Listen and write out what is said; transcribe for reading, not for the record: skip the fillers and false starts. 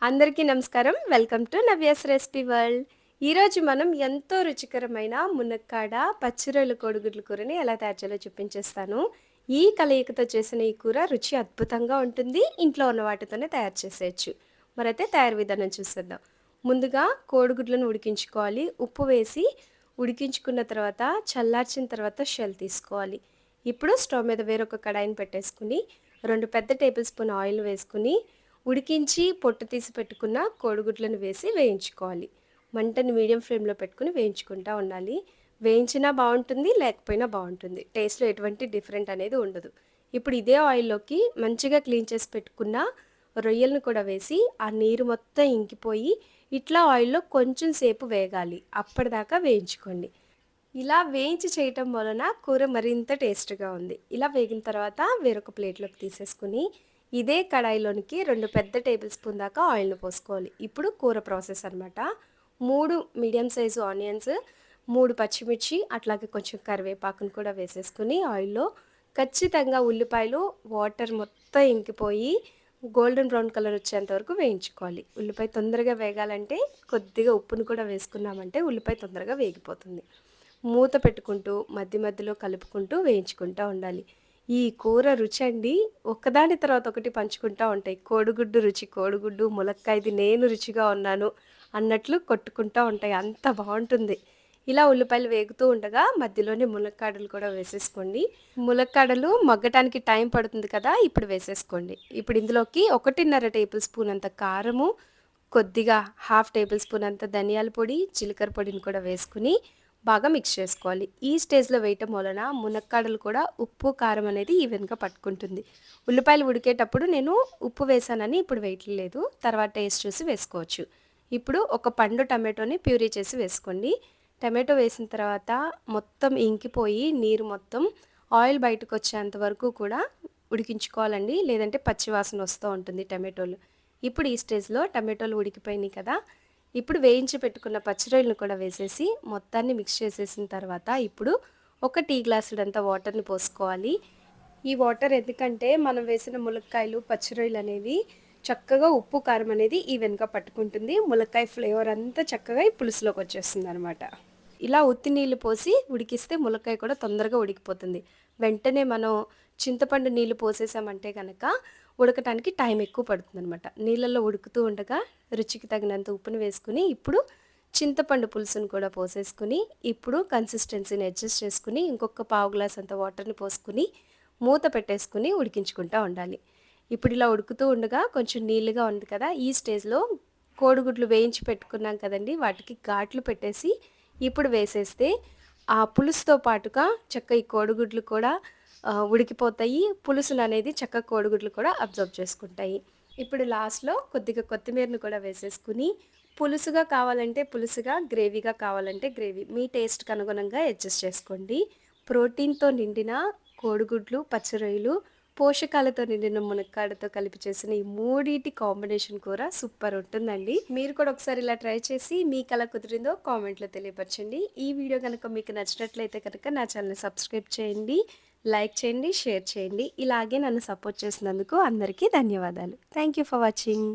అందరికీ నమస్కారం. Welcome to Navya's recipe world. ఈరోజు మనం ఎంతో రుచికరమైన మునక్కాడ, పచ్చిరొయ్యల కోడిగుడ్ల కూరని ఎలా తయారు చేయాలో చూపించేస్తాను. ఈ కలయికతో చేసిన ఈ కూర రుచి అద్భుతంగా ఉంటుంది. ఇంట్లో ఉన్న వాటితోనే తయారు చేసేయొచ్చు. మరైతే తయారీ విధానం చూసేద్దాం. ముందుగా కోడిగుడ్లను ఉడికించుకోవాలి. ఉప్పు వేసి ఉడికించుకున్న తర్వాత చల్లార్చిన తర్వాత షెల్ తీసుకోవాలి. ఇప్పుడు స్టవ్ మీద వేరొక కడాయిని పెట్టేసుకుని 2 పెద్ద టేబుల్ స్పూన్ ఆయిల్ వేసుకుని ఉడికించి పొట్టు తీసి పెట్టుకున్న కోడిగుడ్లను వేసి వేయించుకోవాలి. మంటని మీడియం ఫ్లేమ్‌లో పెట్టుకొని వేయించుకుంటా ఉండాలి. వేయించినా బావుంటుంది, లేకపోయినా బావుంటుంది. టేస్ట్‌లో ఎటువంటి డిఫరెంట్ అనేది ఉండదు. ఇప్పుడు ఇదే ఆయిల్‌లోకి మంచిగా క్లీన్ చేసి పెట్టుకున్న రొయ్యలను కూడా వేసి, ఆ నీరు మొత్తం ఇంకిపోయి, ఇట్లా ఆయిల్‌లో కొంచెం సేపు వేగాలి. అప్పటిదాకా వేయించుకోండి. ఇలా వేయించి చేయటం వలన కూర మరింత టేస్ట్‌గా ఉంది. ఇలా వేగిన తర్వాత వేరొక ప్లేట్‌లోకి తీసేసుకొని, ఇదే కడాయిలోనికి 2 పెద్ద టేబుల్ స్పూన్ దాకా ఆయిల్‌ని పోసుకోవాలి. ఇప్పుడు కూర ప్రాసెస్ అనమాట. 3 మీడియం సైజు ఆనియన్స్, 3 పచ్చిమిర్చి, అట్లాగే కొంచెం కరివేపాకును కూడా వేసేసుకొని ఆయిల్‌లో ఖచ్చితంగా ఉల్లిపాయలు వాటర్ మొత్తం ఇంకిపోయి గోల్డెన్ బ్రౌన్ కలర్ వచ్చేంత వరకు వేయించుకోవాలి. ఉల్లిపాయ తొందరగా వేగాలంటే కొద్దిగా ఉప్పును కూడా వేసుకున్నామంటే ఉల్లిపాయ తొందరగా వేగిపోతుంది. మూత పెట్టుకుంటూ మధ్య మధ్యలో కలుపుకుంటూ వేయించుకుంటా ఉండాలి. ఈ కూర రుచండి ఒకదాని తర్వాత ఒకటి పంచుకుంటా ఉంటాయి. కోడిగుడ్డు రుచి కోడిగుడ్డు, ములక్కాయది నేను రుచిగా ఉన్నాను అన్నట్లు కొట్టుకుంటా ఉంటాయి. అంత బావుంటుంది. ఇలా ఉల్లిపాయలు వేగుతూ ఉండగా మధ్యలోనే ములక్కాడలు కూడా వేసేసుకోండి. ములక్కాడలు మగ్గటానికి టైం పడుతుంది కదా! ఇప్పుడు వేసేసుకోండి. ఇప్పుడు ఇందులోకి 1:30 టేబుల్ స్పూన్ అంత కారము, కొద్దిగా హాఫ్ టేబుల్ స్పూన్ అంత ధనియాల పొడి, జీలకర్ర పొడిని కూడా వేసుకొని బాగా మిక్స్ చేసుకోవాలి. ఈ స్టేజ్‌లో వేయటం వలన మునక్కాడలు కూడా ఉప్పు, కారం అనేది ఈవెన్‌గా పట్టుకుంటుంది. ఉల్లిపాయలు ఉడికేటప్పుడు నేను ఉప్పు వేశానని ఇప్పుడు వేయట్లేదు. తర్వాత టేస్ట్ చూసి వేసుకోవచ్చు. ఇప్పుడు ఒక పండు టమాటోని ప్యూరీ చేసి వేసుకోండి. టమాటో వేసిన తర్వాత మొత్తం ఇంకిపోయి నీరు మొత్తం ఆయిల్ బయటకొచ్చేంత వరకు కూడా ఉడికించుకోవాలండి. లేదంటే పచ్చి వాసన వస్తూ ఉంటుంది టమాటోలు. ఇప్పుడు ఈ స్టేజ్‌లో టమాటోలు ఉడికిపోయినాయి కదా! ఇప్పుడు వేయించి పెట్టుకున్న పచ్చిరొయ్యలను కూడా వేసేసి మొత్తాన్ని మిక్స్ చేసేసిన తర్వాత ఇప్పుడు ఒక టీ గ్లాసుడంత వాటర్‌ని పోసుకోవాలి. ఈ వాటర్ ఎందుకంటే మనం వేసిన ములక్కాయలు, పచ్చిరొయ్యలనేవి చక్కగా ఉప్పు, కారం అనేది ఈవెన్‌గా పట్టుకుంటుంది. ములక్కాయ ఫ్లేవర్ అంతా చక్కగా ఈ పులుసులోకొచ్చేస్తుందనమాట. ఇలా ఉత్తి నీళ్లు పోసి ఉడికిస్తే ములక్కాయ కూడా తొందరగా ఉడికిపోతుంది. వెంటనే మనం చింతపండు నీళ్లు పోసేసామంటే గనక ఉడకటానికి టైం ఎక్కువ పడుతుందనమాట. నీళ్ళల్లో ఉడుకుతూ ఉండగా రుచికి తగినంత ఉప్పుని వేసుకొని, ఇప్పుడు చింతపండు పులుసును కూడా పోసేసుకొని, ఇప్పుడు కన్సిస్టెన్సీని అడ్జస్ట్ చేసుకొని, ఇంకొక పావు గ్లాస్ అంత వాటర్‌ని పోసుకొని, మూత పెట్టేసుకొని ఉడికించుకుంటా ఉండాలి. ఇప్పుడు ఇలా ఉడుకుతూ ఉండగా కొంచెం నీళ్లుగా ఉంది కదా! ఈ స్టేజ్‌లో కోడిగుడ్లు వేయించి పెట్టుకున్నాం కదండీ! వాటికి ఘాట్లు పెట్టేసి ఇప్పుడు వేసేస్తే ఆ పులుసుతో పాటుగా చక్కగా ఈ కోడిగుడ్లు కూడా ఉడికిపోతాయి. పులుసుననేది చక్కగా కోడిగుడ్లు కూడా అబ్జర్వ్ చేసుకుంటాయి. ఇప్పుడు లాస్ట్‌లో కొద్దిగా కొత్తిమీరను కూడా వేసేసుకొని, పులుసుగా కావాలంటే పులుసుగా, గ్రేవీగా కావాలంటే గ్రేవీ మీ టేస్ట్‌కి అనుగుణంగా అడ్జస్ట్ చేసుకోండి. ప్రోటీన్‌తో నిండిన కోడిగుడ్లు, పచ్చి రొయ్యలు, పోషకాలతో నిండిన మునక్కాడతో కలిపి చేసిన ఈ మూడిటి కాంబినేషన్ కూర సూపర్ ఉంటుందండి. మీరు కూడా ఒకసారి ఇలా ట్రై చేసి మీకెలా కుదిరిందో కామెంట్‌లో తెలియపరచండి. ఈ వీడియో గనుక మీకు నచ్చినట్లయితే కనుక నా ఛానల్‌ని సబ్స్క్రైబ్ చేయండి. లైక్ చేయండి, షేర్ చేయండి. ఇలాగే నన్ను సపోర్ట్ చేసినందుకు అందరికీ ధన్యవాదాలు. Thank you for watching.